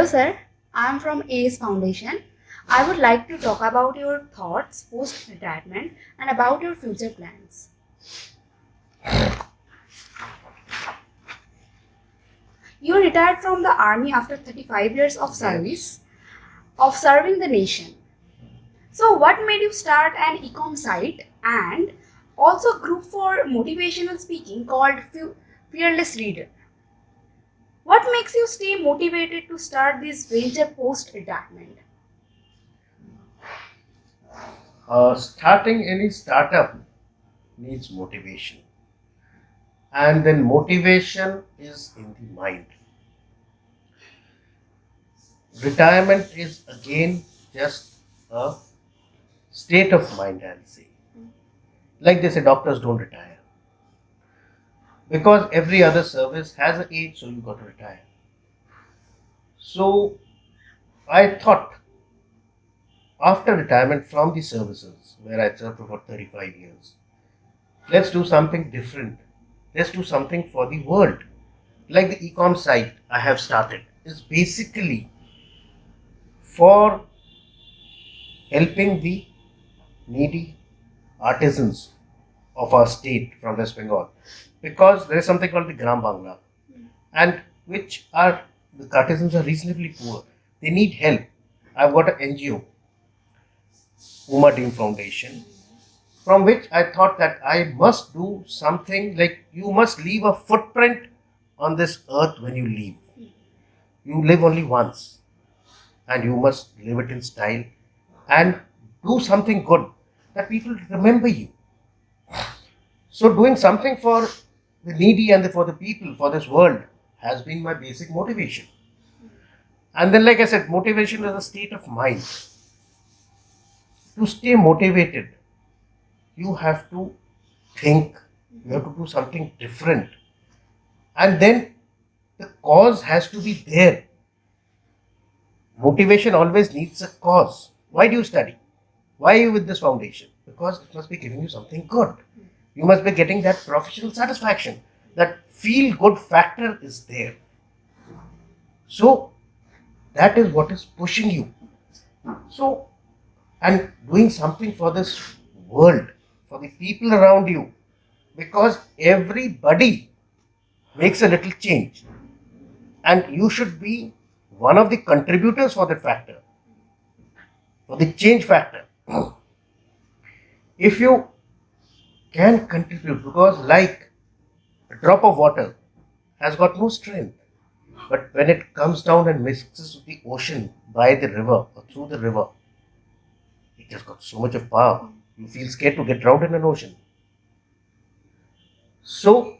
Hello, sir. I am from ACE Foundation. I would like to talk about your thoughts post retirement and about your future plans. You retired from the army after 35 years of service, of serving the nation. So, what made you start an ecom site and also group for motivational speaking called Fearless Reader? What makes you stay motivated to start this venture post retirement? Starting any startup needs motivation, and then motivation is in the mind. Retirement is again just a state of mind, I'll say. Like they say, doctors don't retire because every other service has an age, so you got to retire. So I thought after retirement from the services where I served for about 35 years, let's do something different. Let's do something for the world. Like the ecom site I have started is basically for helping the needy artisans of our state from West Bengal, because there is something called the Gram Bangla, and which are the artisans are reasonably poor. They need help. I've got an NGO, Uma Dean Foundation, from which I thought that I must do something like you must leave a footprint on this earth when you leave. You live only once and you must live it in style and do something good that people remember you. So doing something for the needy and for the people, for this world has been my basic motivation. And then like I said, motivation is a state of mind. To stay motivated, you have to think, you have to do something different. And then the cause has to be there. Motivation always needs a cause. Why do you study? Why are you with this foundation? Because it must be giving you something good. You must be getting that professional satisfaction. That feel good factor is there. So that is what is pushing you. So, and doing something for this world, for the people around you, because everybody makes a little change. And you should be one of the contributors for that factor, for the change factor. If you can contribute, because like a drop of water has got no strength, but when it comes down and mixes with the ocean by the river or through the river, it has got so much of power. You feel scared to get drowned in an ocean. So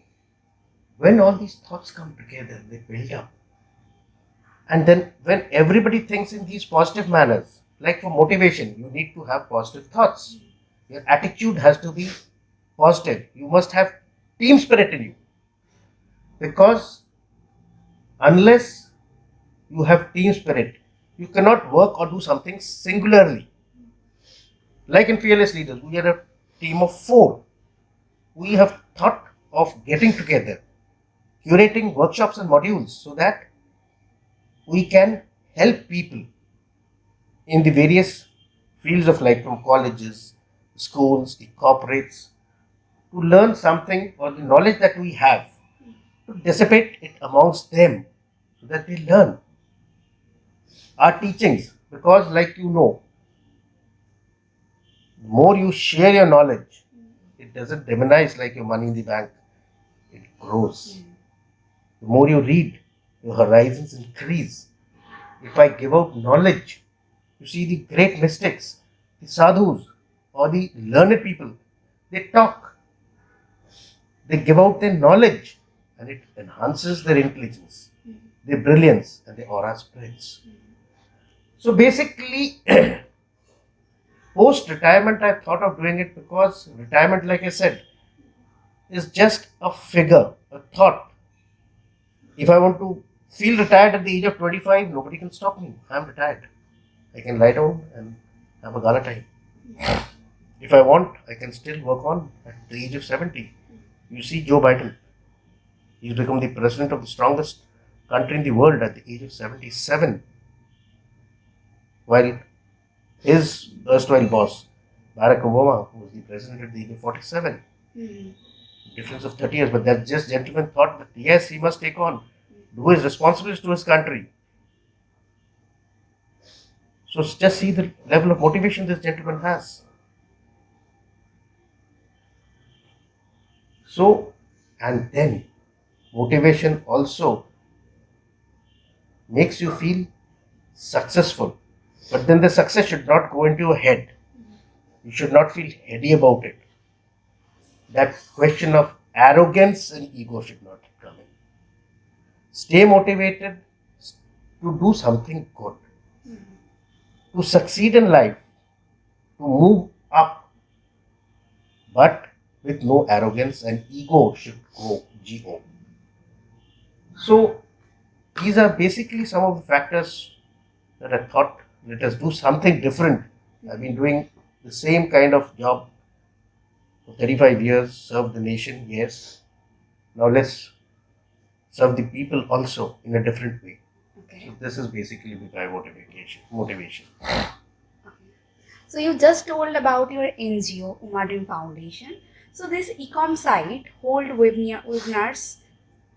when all these thoughts come together, they build up. And then when everybody thinks in these positive manners, like for motivation, you need to have positive thoughts. Your attitude has to be positive. You must have team spirit in you. Because unless you have team spirit, you cannot work or do something singularly. Like in Fearless Leaders, we are a team of 4. We have thought of getting together, curating workshops and modules so that we can help people in the various fields of life, from colleges, schools, the corporates, to learn something or the knowledge that we have, to dissipate it amongst them so that they learn our teachings. Because, like you know, the more you share your knowledge, it doesn't demonize like your money in the bank, it grows. The more you read, your horizons increase. If I give out knowledge, you see the great mystics, the sadhus, or the learned people, they talk, they give out their knowledge, and it enhances their intelligence, their brilliance, and their aura spreads. So basically, post retirement, I thought of doing it because retirement, like I said, is just a figure, a thought. If I want to feel retired at the age of 25, nobody can stop me. I'm retired. I can lie down and have a gala time. If I want, I can still work on at the age of 70. You see Joe Biden. He's become the president of the strongest country in the world at the age of 77. while his erstwhile boss, Barack Obama, who was the president at the age of 47, difference of 30 years, but that just gentleman thought that yes, he must take on, do his responsibilities to his country. So just see the level of motivation this gentleman has. So, and then motivation also makes you feel successful. But then the success should not go into your head. You should not feel heady about it. That question of arrogance and ego should not come in. Stay motivated to do something good, to succeed in life, to move up, but with no arrogance, and ego should go GO. So these are basically some of the factors that I thought, let us do something different. I've been doing the same kind of job for 35 years, serve the nation, yes. Now let's serve the people also in a different way. Okay. So this is basically my motivation. So you just told about your NGO, Uma Dream Foundation. So this ecom site hold webinars,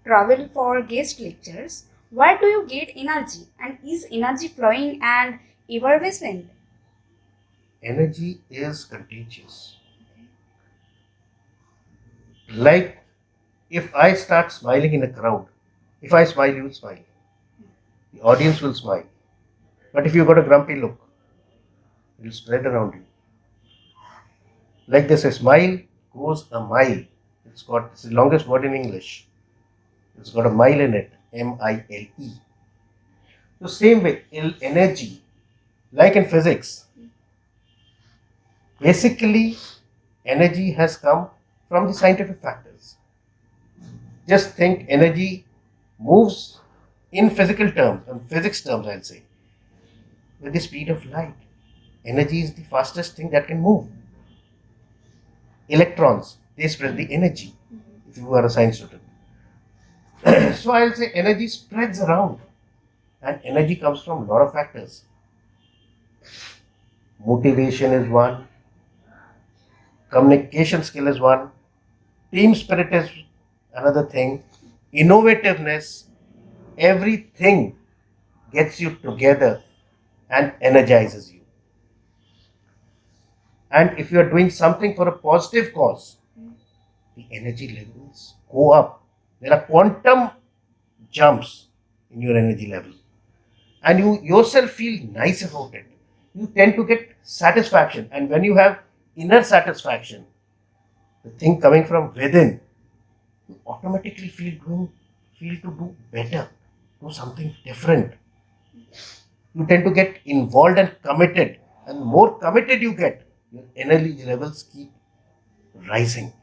travel for guest lectures. Where do you get energy? And is energy flowing and effervescent? Energy is contagious. Like if I start smiling in a crowd, if I smile, you will smile. The audience will smile. But if you've got a grumpy look, it will spread around you. Like this, a smile goes a mile. It's the longest word in English. It's got a mile in it, MILE. The same way, energy, like in physics, basically energy has come from the scientific factors. Just think energy moves in physical terms, in physics terms I'll say, with the speed of light. Energy is the fastest thing that can move. Electrons, they spread the energy, if you are a science student. So I'll say energy spreads around, and energy comes from a lot of factors. Motivation is one, communication skill is one, team spirit is another thing, innovativeness, everything gets you together and energizes you. And if you are doing something for a positive cause, the energy levels go up. There are quantum jumps in your energy level. And you yourself feel nice about it. You tend to get satisfaction. And when you have inner satisfaction, the thing coming from within, you automatically feel to do better, do something different. You tend to get involved and committed. And the more committed you get, your energy levels keep rising.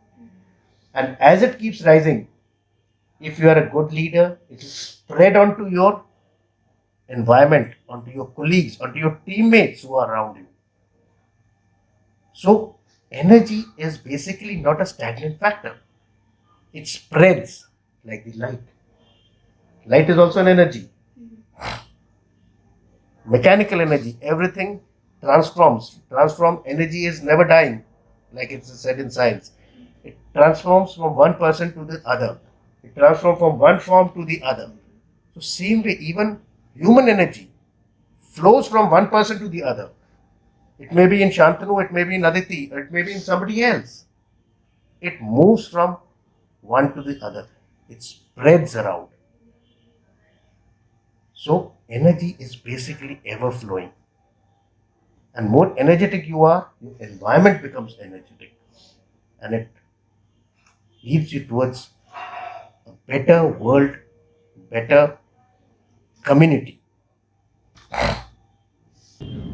And as it keeps rising, if you are a good leader, it will spread onto your environment, onto your colleagues, onto your teammates who are around you. So, energy is basically not a stagnant factor. It spreads like the light. Light is also an energy. Mechanical energy, everything transforms. Transform energy is never dying, like it's said in science. It transforms from one person to the other. It transforms from one form to the other. So same way, even human energy flows from one person to the other. It may be in Shantanu, it may be in Aditi, or it may be in somebody else. It moves from one to the other. It spreads around. So energy is basically ever flowing. And more energetic you are, your environment becomes energetic. And it leads you towards a better world, better community.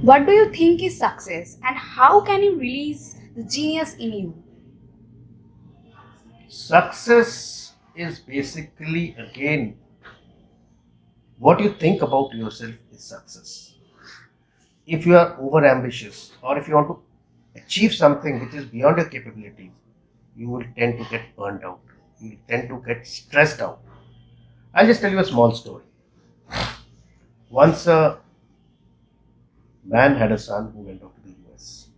What do you think is success and how can you release the genius in you? Success is basically, again, what you think about yourself is success. If you are over ambitious or if you want to achieve something which is beyond your capabilities, you will tend to get burnt out. You will tend to get stressed out. I'll just tell you a small story. Once a Man had a son who went off to the US.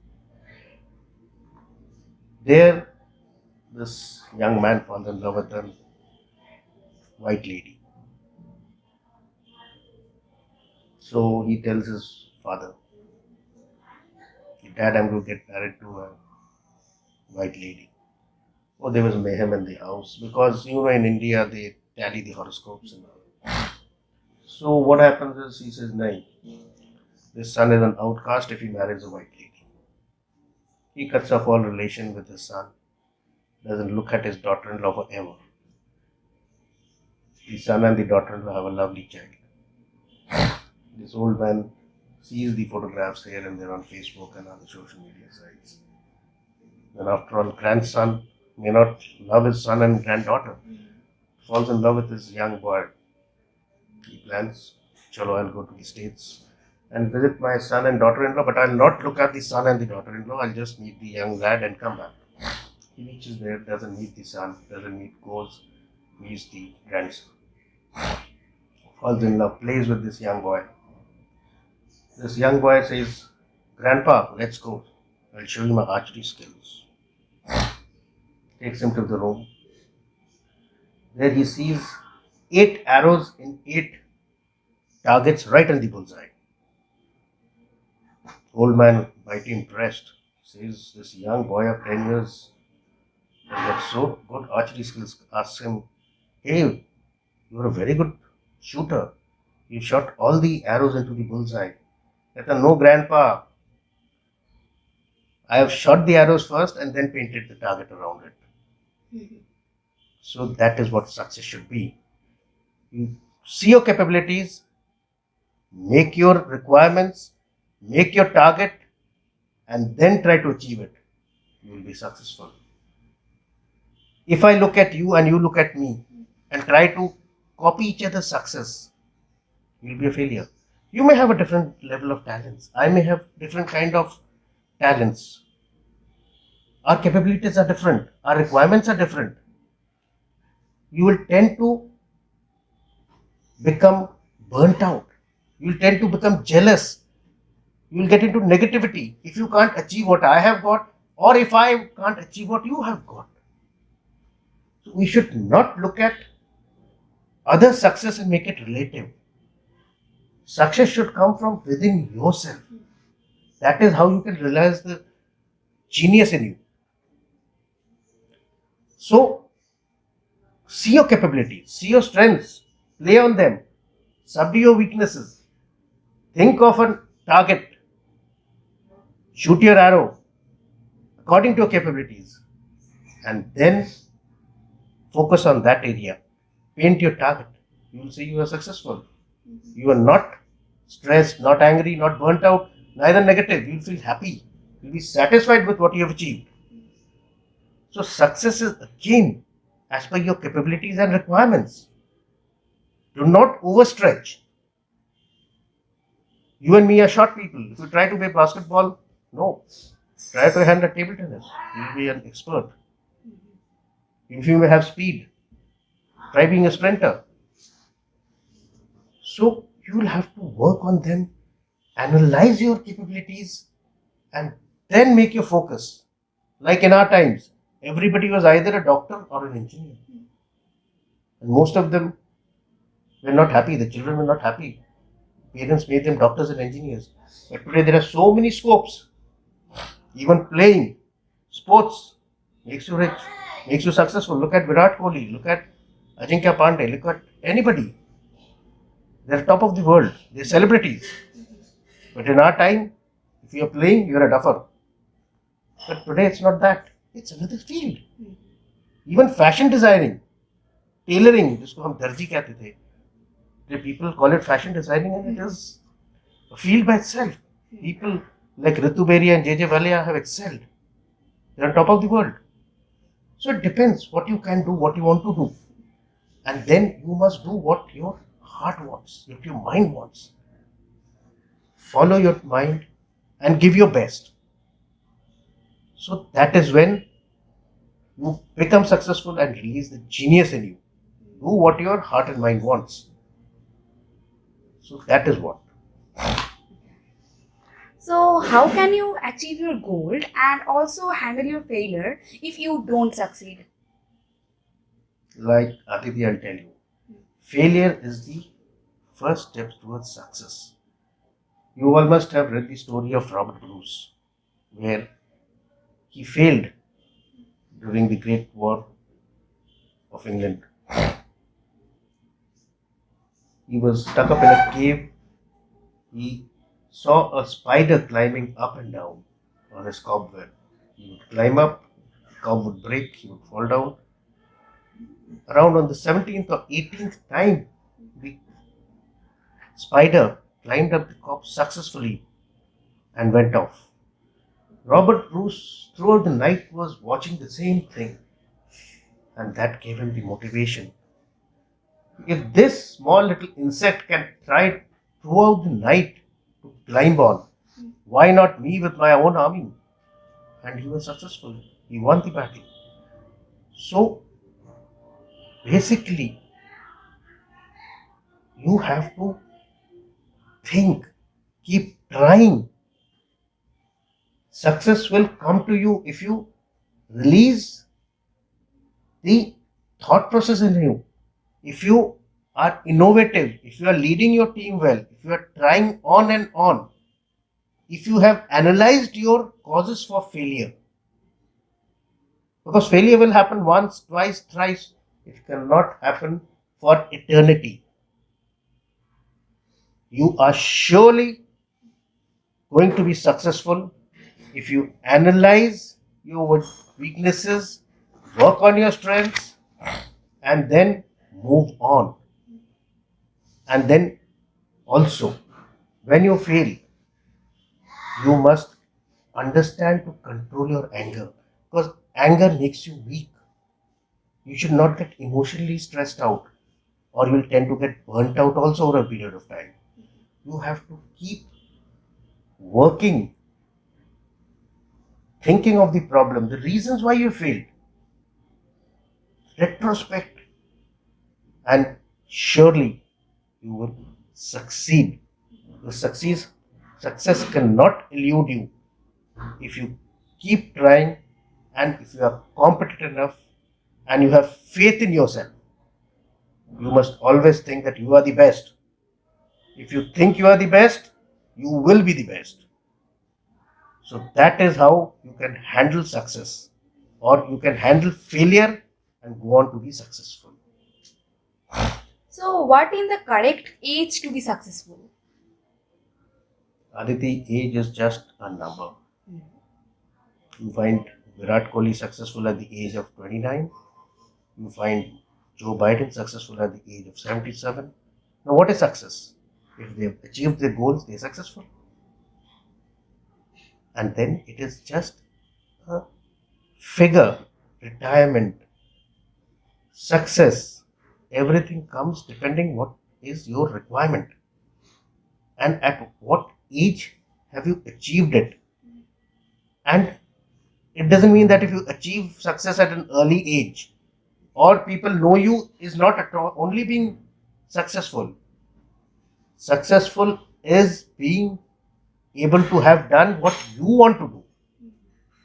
There, this young man falls in love with a white lady. So he tells his father, Dad, I'm going to get married to a white lady. Oh, there was mayhem in the house because in India they tally the horoscopes and all. So what happens is he says, no, this son is an outcast if he marries a white lady. He cuts off all relation with his son, doesn't look at his daughter-in-law forever. The son and the daughter-in-law have a lovely child. This old man sees the photographs here and there on Facebook and other social media sites. And after all, grandson may not love his son and granddaughter. Falls in love with this young boy. He plans, chalo, I'll go to the States and visit my son and daughter-in-law, but I'll not look at the son and the daughter-in-law, I'll just meet the young lad and come back. He reaches there, doesn't meet the son, doesn't meet, goes, meets the grandson. Falls in love, plays with this young boy. This young boy says, Grandpa, let's go. I'll show you my archery skills. Takes him to the room. There he sees 8 arrows in 8 targets right in the bullseye. Old man, mighty impressed, says this young boy of 10 years has got so good archery skills. Asks him, hey, you're a very good shooter. You shot all the arrows into the bullseye. He said, no, Grandpa. I have shot the arrows first and then painted the target around it. So that is what success should be. You see your capabilities, make your requirements, make your target, and then try to achieve it. You will be successful. If I look at you and you look at me and try to copy each other's success, you will be a failure. You may have a different level of talents. I may have different kind of talents. Our capabilities are different. Our requirements are different. You will tend to become burnt out. You will tend to become jealous. You will get into negativity if you can't achieve what I have got or if I can't achieve what you have got. So we should not look at other success and make it relative. Success should come from within yourself. That is how you can realize the genius in you. So, see your capabilities, see your strengths, play on them, subdue your weaknesses. Think of a target, shoot your arrow according to your capabilities, and then focus on that area. Paint your target. You will see you are successful. You are not stressed, not angry, not burnt out, neither negative. You will feel happy. You will be satisfied with what you have achieved. So success is again as per your capabilities and requirements. Do not overstretch. You and me are short people. If you try to play basketball, no. Try to handle table tennis. You will be an expert. If you may have speed, try being a sprinter. So you will have to work on them, analyze your capabilities, and then make your focus. Like in our times, everybody was either a doctor or an engineer. And most of them were not happy. The children were not happy. Parents made them doctors and engineers. But today there are so many scopes. Even playing sports makes you rich, makes you successful. Look at Virat Kohli, look at Ajinkya Pandey, look at anybody. They're top of the world. They're celebrities. But in our time, if you're playing, you're a duffer. But today it's not that. It's another field. Even fashion designing, tailoring, जिसको हम दर्जी कहते थे. The people call it fashion designing and it is a field by itself. People like Ritu Beria and JJ Valia have excelled. They're on top of the world. So it depends what you can do, what you want to do. And then you must do what your heart wants, what your mind wants. Follow your mind and give your best. So that is when you become successful and release the genius in you. Do what your heart and mind wants. So that is what. So, how can you achieve your goal and also handle your failure if you don't succeed? Like Aditi, I'll tell you, failure is the first step towards success. You all must have read the story of Robert Bruce, where he failed during the Great War of England. He was stuck up in a cave. He saw a spider climbing up and down on his cobweb. He would climb up, the cob would break, he would fall down. Around on the 17th or 18th time, the spider climbed up the cob successfully and went off. Robert Bruce, throughout the night, was watching the same thing, and that gave him the motivation. If this small little insect can try throughout the night to climb on, why not me with my own army? And he was successful. He won the battle. So basically, you have to think, keep trying. Success will come to you if you release the thought process in you. If you are innovative, if you are leading your team well, if you are trying on and on, if you have analyzed your causes for failure, because failure will happen once, twice, thrice, it cannot happen for eternity. You are surely going to be successful if you analyze your weaknesses, work on your strengths, and then move on. And then also, when you fail, you must understand to control your anger, because anger makes you weak. You should not get emotionally stressed out, or you will tend to get burnt out also over a period of time. You have to keep working, thinking of the problem, the reasons why you failed, retrospect, and surely you will succeed. The success cannot elude you if you keep trying, and if you are competent enough and you have faith in yourself. You must always think that you are the best. If you think you are the best, you will be the best. So that is how you can handle success, or you can handle failure and go on to be successful. So, what in the correct age to be successful? Aditi, age is just a number. You find Virat Kohli successful at the age of 29. You find Joe Biden successful at the age of 77. Now, what is success? If they have achieved their goals, they are successful. And then it is just a figure, retirement, success. Everything comes depending what is your requirement and at what age have you achieved it. And it doesn't mean that if you achieve success at an early age or people know you is not at all only being successful. Successful is being able to have done what you want to do.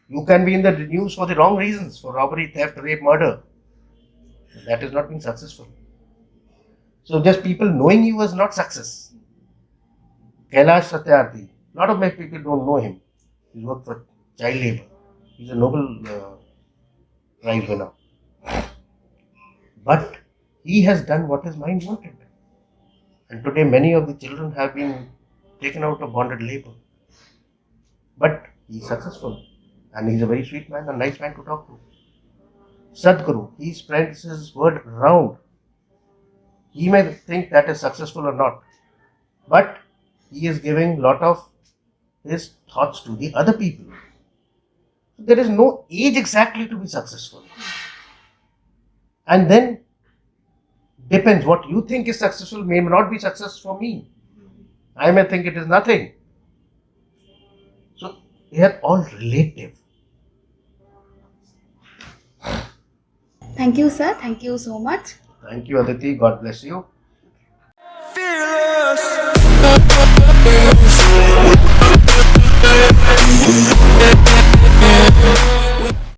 You can be in the news for the wrong reasons, for robbery, theft, rape, murder. That is not being successful. So just people knowing you is not success. Kailash Satyarthi, a lot of my people don't know him. He worked for child labor. He's a Nobel Prize winner. But he has done what his mind wanted. And today many of the children have been taken out of bonded labor. But he's successful. And he's a very sweet man, a nice man to talk to. Sadhguru, he spreads his word around. He may think that is successful or not. But he is giving a lot of his thoughts to the other people. There is no age exactly to be successful. And then depends what you think is successful may not be success for me. I may think it is nothing. So they are all relative. Thank you, sir. Thank you so much. Thank you, Aditi. God bless you.